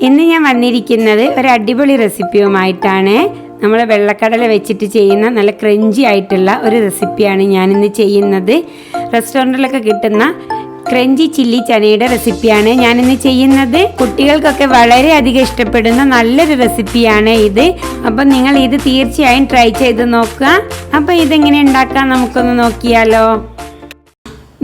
ഇന്ന് ഞാൻ വന്നിരിക്കുന്നത് ഒരു അടിപൊളി റെസിപ്പിയുമായിട്ടാണ്. നമ്മൾ വെള്ളക്കടല വെച്ചിട്ട് ചെയ്യുന്ന നല്ല ക്രഞ്ചി ആയിട്ടുള്ള ഒരു റെസിപ്പിയാണ് ഞാനിന്ന് ചെയ്യുന്നത്. റെസ്റ്റോറൻറ്റിലൊക്കെ കിട്ടുന്ന ക്രഞ്ചി ചില്ലി ചനയുടെ റെസിപ്പിയാണ് ഞാനിന്ന് ചെയ്യുന്നത്. കുട്ടികൾക്കൊക്കെ വളരെയധികം ഇഷ്ടപ്പെടുന്ന നല്ലൊരു റെസിപ്പിയാണ് ഇത്. അപ്പം നിങ്ങൾ ഇത് തീർച്ചയായും ട്രൈ ചെയ്ത് നോക്കുക. അപ്പം ഇതെങ്ങനെ ഉണ്ടാക്കാം നമുക്കൊന്ന് നോക്കിയാലോ.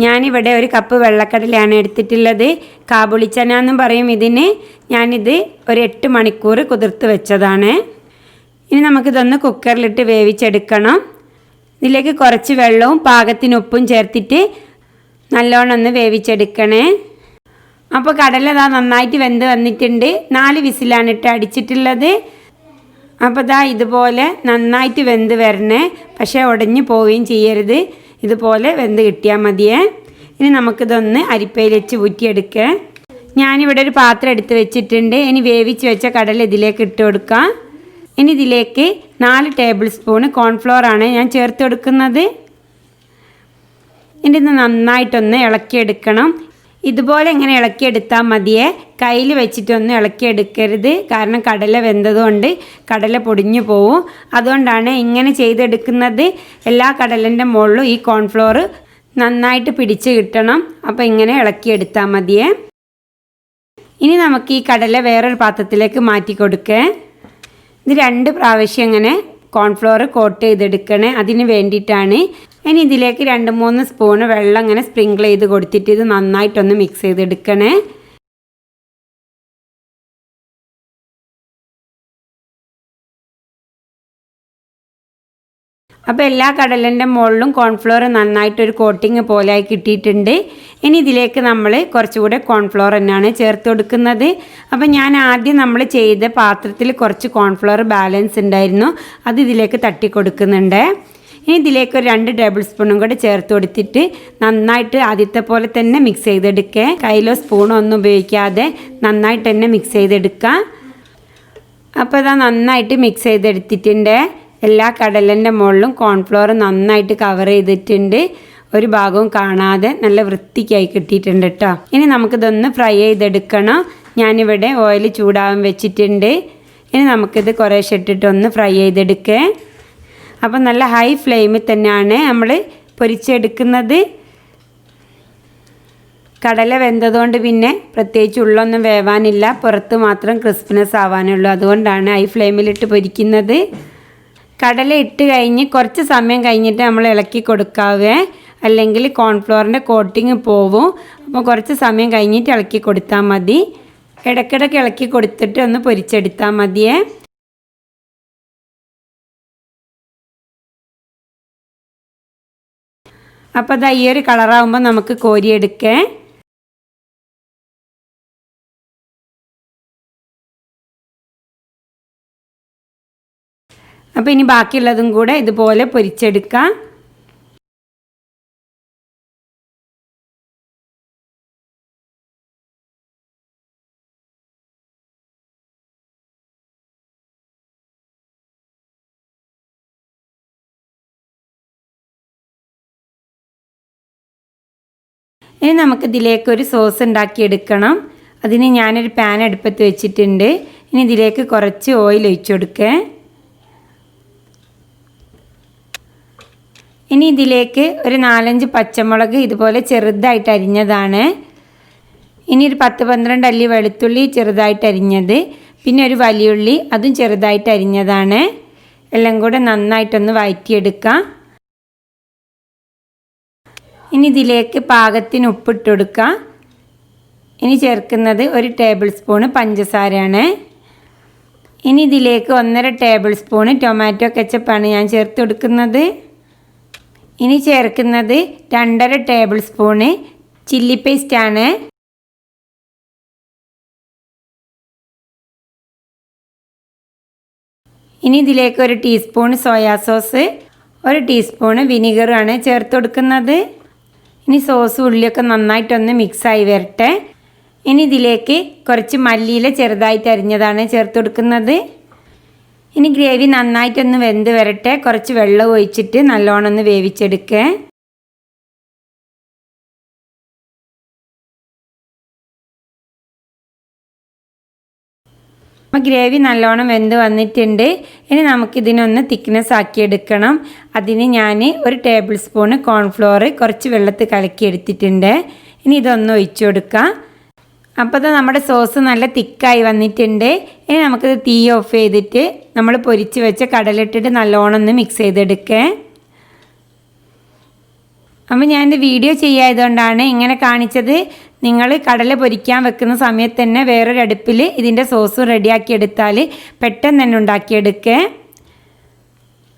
ഞാനിവിടെ ഒരു കപ്പ് വെള്ളക്കടലയാണ് എടുത്തിട്ടുള്ളത്. കാബുളിച്ചന എന്നും പറയും ഇതിന്. ഞാനിത് ഒരു 8 മണിക്കൂർ കുതിർത്ത് വെച്ചതാണ്. ഇനി നമുക്കിതൊന്ന് കുക്കറിലിട്ട് വേവിച്ചെടുക്കണം. ഇതിലേക്ക് കുറച്ച് വെള്ളവും പാകത്തിന് ഉപ്പും ചേർത്തിട്ട് നല്ലോണം ഒന്ന് വേവിച്ചെടുക്കണേ. അപ്പോൾ കടല നന്നായിട്ട് വെന്ത് വന്നിട്ടുണ്ട്. 4 വിസിലാണ് ഇട്ട് അടിച്ചിട്ടുള്ളത്. അപ്പോൾ ഇതുപോലെ നന്നായിട്ട് വെന്ത് വരണേ, പക്ഷേ ഉടഞ്ഞു പോവുകയും ചെയ്യരുത്. ഇതുപോലെ വെന്ത് കിട്ടിയാൽ മതിയേ. ഇനി നമുക്കിതൊന്ന് അരിപ്പയിൽ വെച്ച് ഊറ്റിയെടുക്കുക. ഞാനിവിടെ ഒരു പാത്രം എടുത്ത് വെച്ചിട്ടുണ്ട്. ഇനി വേവിച്ച് വെച്ച കടല ഇതിലേക്ക് ഇട്ട് കൊടുക്കാം. ഇനി ഇതിലേക്ക് 4 ടേബിൾ സ്പൂൺ കോൺഫ്ലോർ ആണ് ഞാൻ ചേർത്ത് കൊടുക്കുന്നത്. ഇനി ഇത് നന്നായിട്ടൊന്ന് ഇളക്കിയെടുക്കണം. ഇതുപോലെ ഇങ്ങനെ ഇളക്കിയെടുത്താൽ മതിയേ. കയ്യിൽ വെച്ചിട്ടൊന്നും ഇളക്കിയെടുക്കരുത്, കാരണം കടല വെന്തതുകൊണ്ട് കടല പൊടിഞ്ഞു പോവും. അതുകൊണ്ടാണ് ഇങ്ങനെ ചെയ്തെടുക്കുന്നത്. എല്ലാ കടലിൻ്റെ മുകളിലും ഈ കോൺഫ്ലോർ നന്നായിട്ട് പിടിച്ച് കിട്ടണം. അപ്പോൾ ഇങ്ങനെ ഇളക്കിയെടുത്താൽ മതിയേ. ഇനി നമുക്ക് ഈ കടല വേറൊരു പാത്രത്തിലേക്ക് മാറ്റി കൊടുക്കേ. ഇത് 2 പ്രാവശ്യം ഇങ്ങനെ കോൺഫ്ലോർ കോട്ട് ചെയ്തെടുക്കണേ, അതിന് വേണ്ടിയിട്ടാണ്. ഇനി ഇതിലേക്ക് 2-3 സ്പൂണ് വെള്ളം ഇങ്ങനെ സ്പ്രിങ്കിൾ ചെയ്ത് കൊടുത്തിട്ട് ഇത് നന്നായിട്ടൊന്ന് മിക്സ് ചെയ്തെടുക്കണേ. അപ്പോൾ എല്ലാ കടലിൻ്റെ മുകളിലും കോൺഫ്ലോർ നന്നായിട്ടൊരു കോട്ടിങ് പോലെയായി കിട്ടിയിട്ടുണ്ട്. ഇനി ഇതിലേക്ക് നമ്മൾ കുറച്ചുകൂടെ കോൺഫ്ലോർ തന്നെയാണ് ചേർത്ത് കൊടുക്കുന്നത്. അപ്പോൾ ഞാൻ ആദ്യം നമ്മൾ ചെയ്ത പാത്രത്തിൽ കുറച്ച് കോൺഫ്ലോർ ബാലൻസ് ഉണ്ടായിരുന്നു, അത് ഇതിലേക്ക് തട്ടി കൊടുക്കുന്നുണ്ട്. ഇനി ഇതിലേക്ക് ഒരു 2 ടേബിൾ സ്പൂണും കൂടെ ചേർത്ത് കൊടുത്തിട്ട് നന്നായിട്ട് ആദ്യത്തെ പോലെ തന്നെ മിക്സ് ചെയ്തെടുക്കുക. കയ്യിലോ സ്പൂണോ ഒന്നും ഉപയോഗിക്കാതെ നന്നായിട്ട് തന്നെ മിക്സ് ചെയ്തെടുക്കുക. അപ്പോൾ നന്നായിട്ട് മിക്സ് ചെയ്തെടുത്തിട്ടുണ്ട്. എല്ലാ കടലിൻ്റെ മുകളിലും കോൺഫ്ലോർ നന്നായിട്ട് കവർ ചെയ്തിട്ടുണ്ട്. ഒരു ഭാഗവും കാണാതെ നല്ല വൃത്തിക്കായി കിട്ടിയിട്ടുണ്ട് കേട്ടോ. ഇനി നമുക്കിതൊന്ന് ഫ്രൈ ചെയ്തെടുക്കണം. ഞാനിവിടെ ഓയിൽ ചൂടാവാൻ വെച്ചിട്ടുണ്ട്. ഇനി നമുക്കിത് കുറേശ്ശെ ഇട്ടിട്ടൊന്ന് ഫ്രൈ ചെയ്തെടുക്കുക. അപ്പം നല്ല ഹൈ ഫ്ലെയിമിൽ തന്നെയാണ് നമ്മൾ പൊരിച്ചെടുക്കുന്നത്. കടല വെന്തതുകൊണ്ട് പിന്നെ പ്രത്യേകിച്ച് ഉള്ളൊന്നും വേവാനില്ല, പുറത്ത് മാത്രം ക്രിസ്പിനെസ് ആവാനുള്ളൂ. അതുകൊണ്ടാണ് ഹൈ ഫ്ലെയിമിലിട്ട് പൊരിക്കുന്നത്. കടല ഇട്ട് കഴിഞ്ഞ് കുറച്ച് സമയം കഴിഞ്ഞിട്ട് നമ്മൾ ഇളക്കി കൊടുക്കാവേ, അല്ലെങ്കിൽ കോൺഫ്ലോറിൻ്റെ കോട്ടിങ് പോവും. അപ്പോൾ കുറച്ച് സമയം കഴിഞ്ഞിട്ട് ഇളക്കി കൊടുത്താൽ മതി. ഇടയ്ക്കിടയ്ക്ക് ഇളക്കി കൊടുത്തിട്ട് ഒന്ന് പൊരിച്ചെടുത്താൽ മതിയേ. അപ്പോൾ ഈ ഒരു കളറാകുമ്പോൾ നമുക്ക് കോരിയെടുക്കേ. അപ്പോൾ ഇനി ബാക്കിയുള്ളതും കൂടെ ഇതുപോലെ പൊരിച്ചെടുക്കാം. ഇനി നമുക്കിതിലേക്കൊരു സോസ് ഉണ്ടാക്കിയെടുക്കണം. അതിന് ഞാനൊരു പാൻ അടുപ്പത്ത് വെച്ചിട്ടുണ്ട്. ഇനി ഇതിലേക്ക് കുറച്ച് ഓയിൽ ഒഴിച്ചു കൊടുക്കുക. ഇനി ഇതിലേക്ക് ഒരു 4-5 പച്ചമുളക് ഇതുപോലെ ചെറുതായിട്ട് അരിഞ്ഞതാണ്. ഇനി ഒരു 10-12 അല്ലി വെളുത്തുള്ളി ചെറുതായിട്ട് അരിഞ്ഞത്, പിന്നെ ഒരു വലിയുള്ളി അതും ചെറുതായിട്ട് അരിഞ്ഞതാണ്. എല്ലാം കൂടെ നന്നായിട്ടൊന്ന് വഴറ്റിയെടുക്കാം. ഇനി ഇതിലേക്ക് പാകത്തിന് ഉപ്പിട്ട് കൊടുക്കാം. ഇനി ചേർക്കുന്നത് 1 ടേബിൾ സ്പൂണ് പഞ്ചസാരയാണ്. ഇനി ഇതിലേക്ക് 1.5 ടേബിൾ സ്പൂണ് ടൊമാറ്റോ കെച്ചപ്പാണ് ഞാൻ ചേർത്ത് കൊടുക്കുന്നത്. ഇനി ചേർക്കുന്നത് 2.5 ടേബിൾ സ്പൂണ് ചില്ലി പേസ്റ്റാണ്. ഇനി ഇതിലേക്ക് 1 ടീസ്പൂൺ സോയാ സോസ്, 1 ടീസ്പൂണ് വിനീഗറാണ് ചേർത്ത് കൊടുക്കുന്നത്. ഇനി സോസ് ഉള്ളിയൊക്കെ നന്നായിട്ടൊന്ന് മിക്സായി വരട്ടെ. ഇനി ഇതിലേക്ക് കുറച്ച് മല്ലിയില ചെറുതായിട്ട് അരിഞ്ഞതാണ് ചേർത്ത് കൊടുക്കുന്നത്. ഇനി ഗ്രേവി നന്നായിട്ടൊന്ന് വെന്ത് വരട്ടെ. കുറച്ച് വെള്ളം ഒഴിച്ചിട്ട് നല്ലോണം ഒന്ന് വേവിച്ചെടുക്കുക. അപ്പോൾ ഗ്രേവി നല്ലോണം വെന്ത് വന്നിട്ടുണ്ട്. ഇനി നമുക്കിതിനൊന്ന് തിക്നെസ് ആക്കിയെടുക്കണം. അതിന് ഞാൻ 1 ടേബിൾ സ്പൂണ് കോൺഫ്ലോർ കുറച്ച് വെള്ളത്തിൽ കലക്കി എടുത്തിട്ടുണ്ട്. ഇനി ഇതൊന്ന് ഒഴിച്ചു കൊടുക്കാം. അപ്പോൾ അത് നമ്മുടെ സോസ് നല്ല തിക്കായി വന്നിട്ടുണ്ട്. ഇനി നമുക്കിത് തീ ഓഫ് ചെയ്തിട്ട് നമ്മൾ പൊരിച്ച് വെച്ച കടലിട്ടിട്ട് നല്ലോണം ഒന്ന് മിക്സ് ചെയ്തെടുക്കേ. അപ്പോൾ ഞാനിത് വീഡിയോ ചെയ്യായതുകൊണ്ടാണ് ഇങ്ങനെ കാണിച്ചത്. നിങ്ങൾ കടല പൊരിക്കാൻ വെക്കുന്ന സമയത്ത് തന്നെ വേറൊരു അടുപ്പിൽ ഇതിൻ്റെ സോസ് റെഡിയാക്കി എടുത്താൽ പെട്ടെന്ന് തന്നെ ഉണ്ടാക്കിയെടുക്കേ.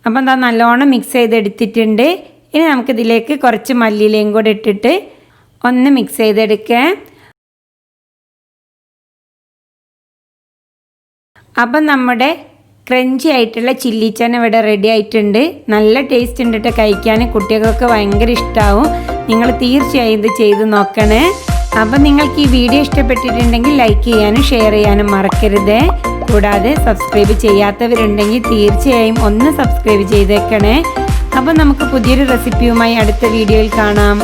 അപ്പം എന്താ നല്ലോണം മിക്സ് ചെയ്തെടുത്തിട്ടുണ്ട്. ഇനി നമുക്കിതിലേക്ക് കുറച്ച് മല്ലിയിലയും കൂടെ ഇട്ടിട്ട് ഒന്ന് മിക്സ് ചെയ്തെടുക്കേ. അപ്പം നമ്മുടെ ക്രഞ്ചി ആയിട്ടുള്ള ചില്ലി ചന ഇവിടെ റെഡി ആയിട്ടുണ്ട്. നല്ല ടേസ്റ്റ് ഉണ്ട് കേട്ടോ കഴിക്കാൻ. കുട്ടികൾക്ക് ഭയങ്കര ഇഷ്ടമാവും. നിങ്ങൾ തീർച്ചയായും ഇത് ചെയ്ത് നോക്കണേ. അപ്പം നിങ്ങൾക്ക് ഈ വീഡിയോ ഇഷ്ടപ്പെട്ടിട്ടുണ്ടെങ്കിൽ ലൈക്ക് ചെയ്യാനും ഷെയർ ചെയ്യാനും മറക്കരുത്. കൂടാതെ സബ്സ്ക്രൈബ് ചെയ്യാത്തവരുണ്ടെങ്കിൽ തീർച്ചയായും ഒന്ന് സബ്സ്ക്രൈബ് ചെയ്തേക്കണേ. അപ്പം നമുക്ക് പുതിയൊരു റെസിപ്പിയുമായി അടുത്ത വീഡിയോയിൽ കാണാം.